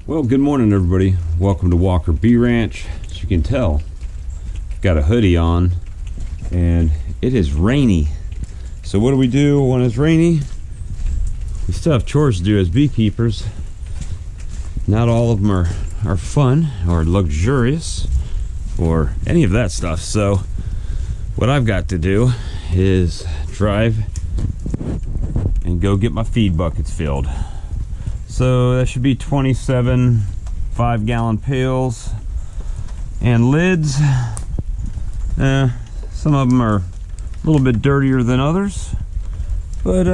Well, good morning, everybody. Welcome to Walker Bee Ranch. As you can tell, I've got a hoodie on, and it is rainy. So what do we do when it's rainy? We still have chores to do as beekeepers. Not all of them are fun or luxurious or any of that stuff. So what I've got to do is drive and go get my feed buckets filled. So that should be 27 5-gallon pails and lids. Some of them are a little bit dirtier than others, but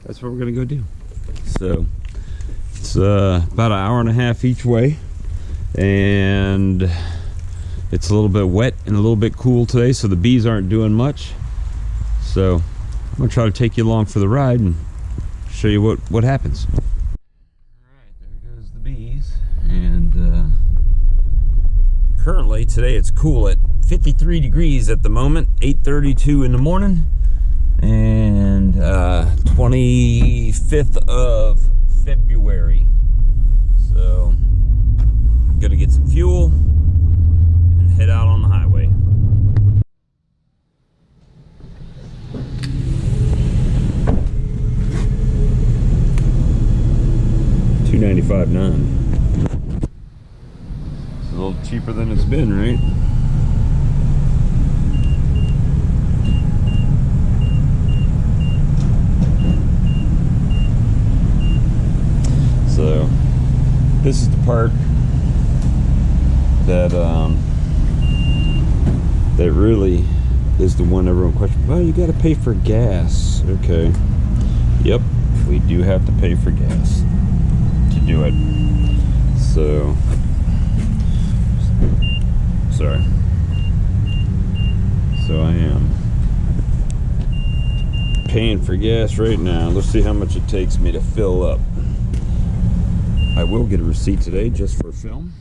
that's what we're gonna go do. So it's about an hour and a half each way, and it's a little bit wet and a little bit cool today, so the bees aren't doing much. So I'm gonna try to take you along for the ride and show you what happens. All right, there goes the bees, and currently today it's cool at 53 degrees at the moment, 8:32 in the morning, and 25th of February. So I'm gonna get some fuel and head out on the highway. $295.9. It's a little cheaper than it's been, right? So this is the part that that really is the one everyone questions. Well, you got to pay for gas. Okay. Yep, we do have to pay for gas to do it. So sorry. So I am paying for gas right now. Let's see how much it takes me to fill up. I will get a receipt today just for film.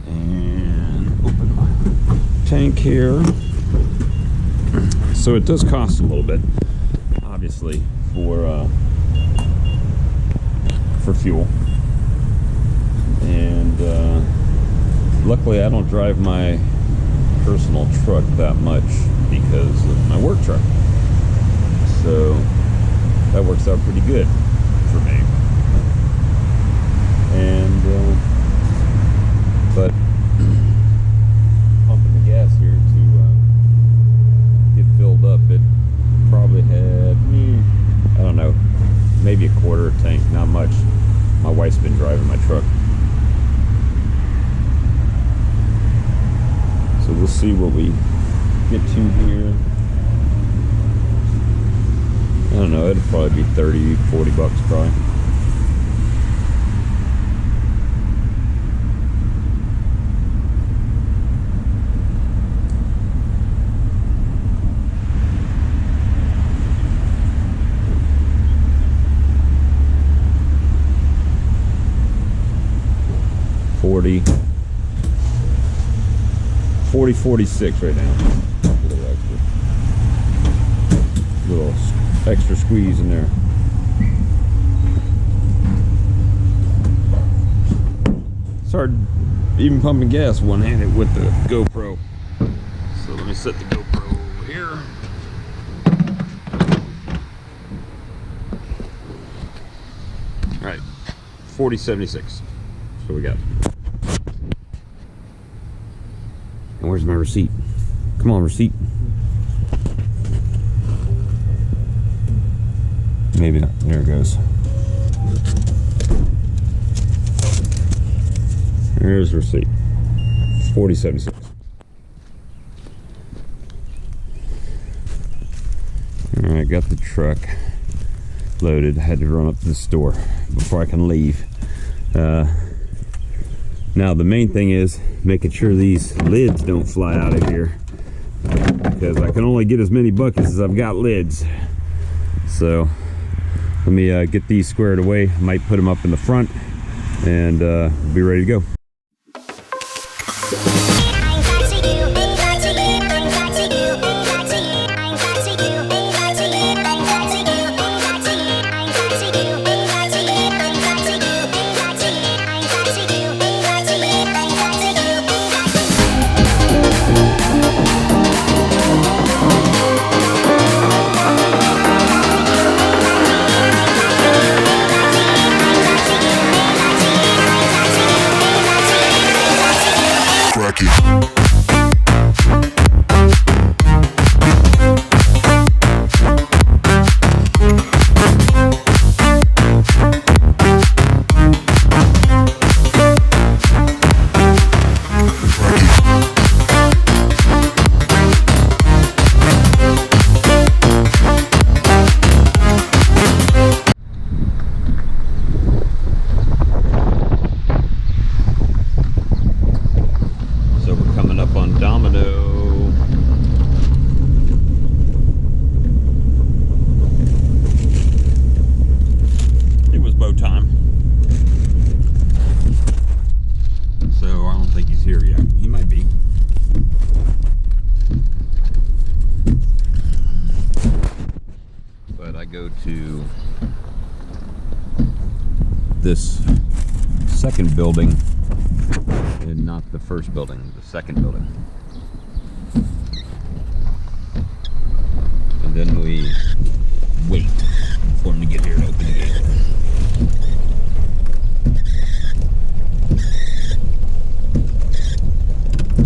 And open my tank here. So it does cost a little bit, obviously, for fuel. And luckily I don't drive my personal truck that much because of my work truck. So that works out pretty good for me. And but pumping the gas here to get filled up, it probably had I don't know, maybe a quarter tank, not much. My wife's been driving my truck, so we'll see what we get to here. I don't know, it'll probably be 30-40 bucks probably. $40.46 right now. A little extra squeeze in there. It's hard even pumping gas one-handed with the GoPro. So let me set the GoPro over here. All right, 40.76. That's what we got. And where's my receipt? Come on, receipt. Maybe not. There it goes. There's the receipt. 40.76. All right, got the truck loaded. Had to run up to the store before I can leave. Now the main thing is making sure these lids don't fly out of here, because I can only get as many buckets as I've got lids. So let me get these squared away. I might put them up in the front, and be ready to go. right, I go to this second building and not the first building, the second building. And then we wait for him to get here and open the gate.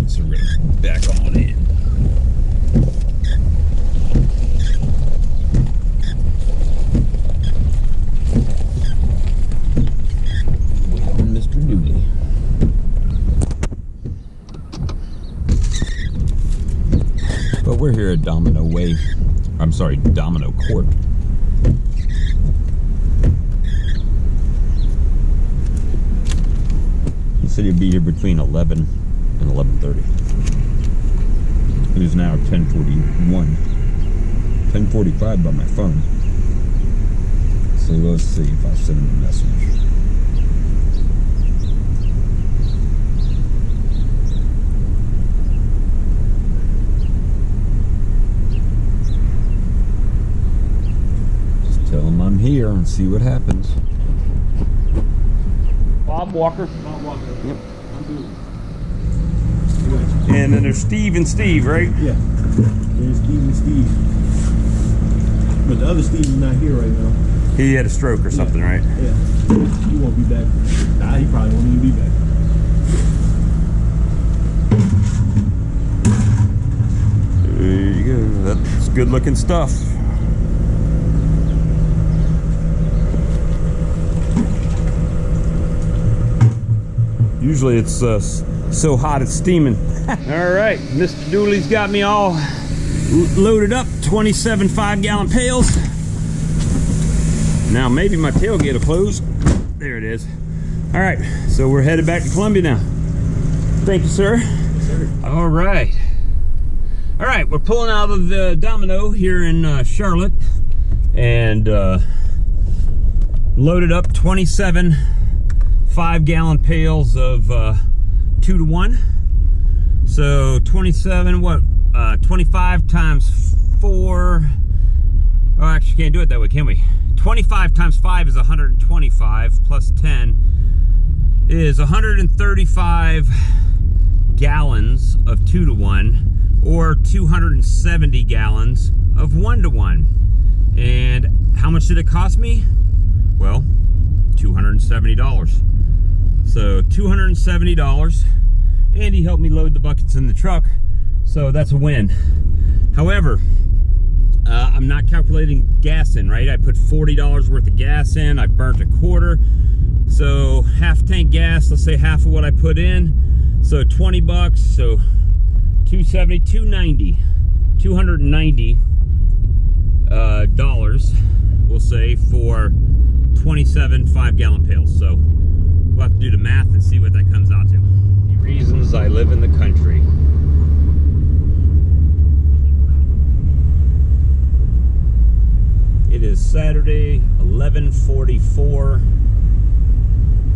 So we're gonna back on in. Wait on Mr. Dooley. But we're here at Domino Way. I'm sorry, Domino Court. He said he'd be here between 11 and 11:30. It is now 10:41. 10:45 by my phone. So let's see if I send him a message. Tell him I'm here and see what happens. Bob Walker. Bob Walker. Yep. I'm Dooley. And then there's Steve and Steve, right? Yeah. There's Steve and Steve. But the other Steve is not here right now. He had a stroke or something, right? Yeah. He won't be back. Nah, he probably won't even be back. There you go. That's good looking stuff. Usually it's so hot it's steaming. All right, Mr. Dooley's got me all loaded up, 27 5-gallon pails. Now maybe my tailgate will close. There it is. All right, so we're headed back to Columbia now. Thank you, sir. Yes, sir. All right. All right, we're pulling out of the Domino here in Charlotte and loaded up 27 5-gallon pails of 2 to 1. So 27, what? 25 times 4. Oh, actually, can't do it that way, can we? 25 times 5 is 125, plus 10 is 135 gallons of 2 to 1, or 270 gallons of 1 to 1. And how much did it cost me? Well, $270. So $270. Andy helped me load the buckets in the truck, so that's a win. However, I'm not calculating gas in, right? I put $40 worth of gas in. I burnt a quarter. So half tank gas, let's say half of what I put in. So 20 bucks, so 270, 290, $290 dollars, we'll say, for 27 5-gallon pails. So we'll have to do the math and see what that comes out to. The reasons I live in the country. It is Saturday, 11:44,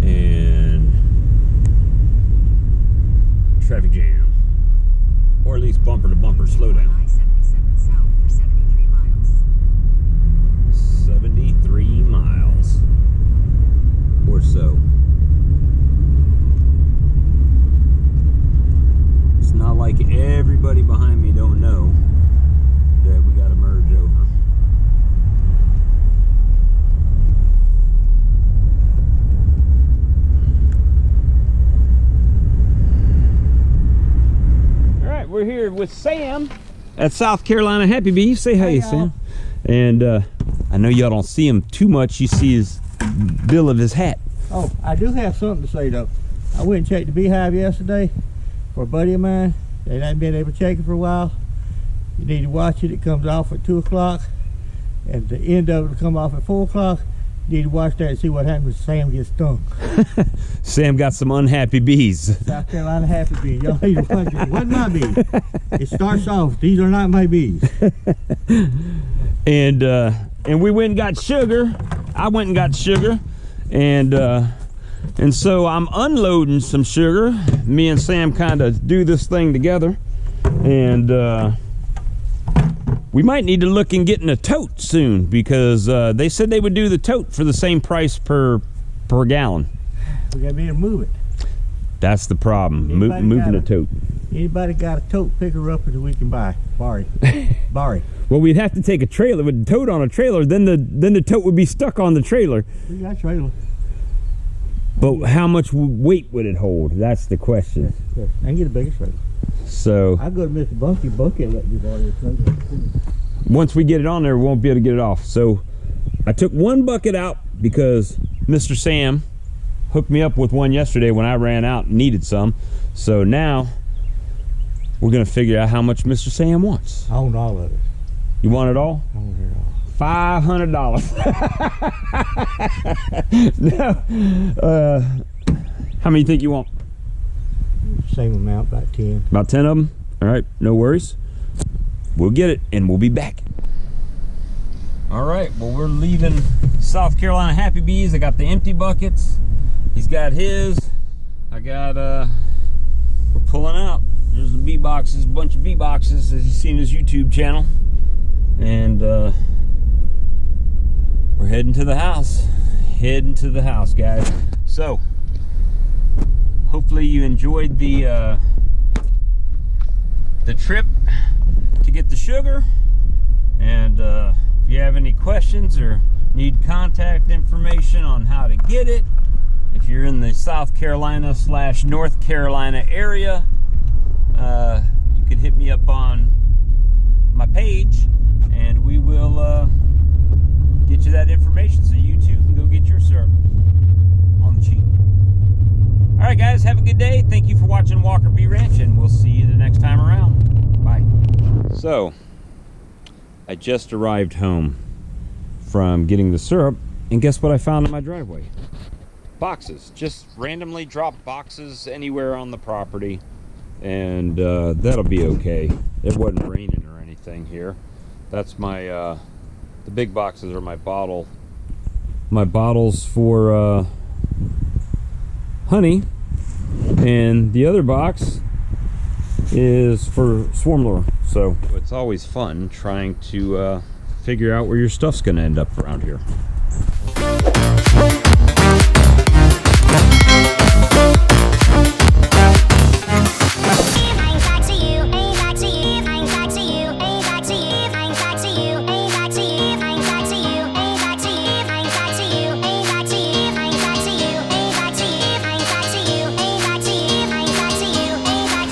and traffic jam, or at least bumper to bumper slowdown. I-77 south for 73 miles. 73 miles or so. It's not like everybody behind me don't know that we got to merge over. We're here with Sam at South Carolina Happy Bee. Say hi, Sam. And I know y'all don't see him too much. You see his bill of his hat. Oh, I do have something to say though. I went and checked the beehive yesterday for a buddy of mine. They hadn't been able to check it for a while. You need to watch it. It comes off at 2 o'clock, and the end of it will come off at 4 o'clock. You need to watch that and see what happens when Sam gets stung. Sam got some unhappy bees. South Carolina Happy Bee. Y'all need to watch it. It wasn't my bee. It starts off, these are not my bees. And we went and got sugar. I went and got sugar, and so I'm unloading some sugar. Me and Sam kind of do this thing together, and We might need to look in getting a tote soon, because they said they would do the tote for the same price per gallon. We gotta be able to move it. That's the problem, moving a tote. Anybody got a tote, pick her up, and we can buy. Barry. Well, we'd have to take a trailer with the tote on a trailer. Then the tote would be stuck on the trailer. We got a trailer. But how much weight would it hold? That's the question. I can get a bigger trailer. So I'll go to Mr. Bunky and let me borrow the trailer. once we get it on there, we won't be able to get it off. So I took one bucket out because Mr. Sam hooked me up with one yesterday when I ran out and needed some. So now we're gonna figure out how much Mr. Sam wants. I own all of it. You want it all? I own it all. $500. No. How many you think you want? Same amount, about 10. About 10 of them? All right, no worries. We'll get it and we'll be back. All right, well, we're leaving South Carolina Happy Bees. I got the empty buckets. He's got his. I got, we're pulling out. There's the bee boxes, a bunch of bee boxes as you've seen his YouTube channel. And we're heading to the house. Heading to the house, guys. So, hopefully you enjoyed the trip to get the sugar. And if you have any questions or need contact information on how to get it, if you're in the South Carolina / North Carolina area, you can hit me up on my page and we will get you that information so you too can go get your syrup on the cheap. All right, guys, have a good day. Thank you for watching Walker Bee Ranch, and we'll see you the next time around. Bye. So, I just arrived home from getting the syrup, and guess what I found in my driveway? Boxes. Just randomly dropped boxes anywhere on the property, and that'll be okay. It wasn't raining or anything here. That's my the big boxes are my bottles for honey, and the other box is for swarm lure. So it's always fun trying to figure out where your stuff's gonna end up around here.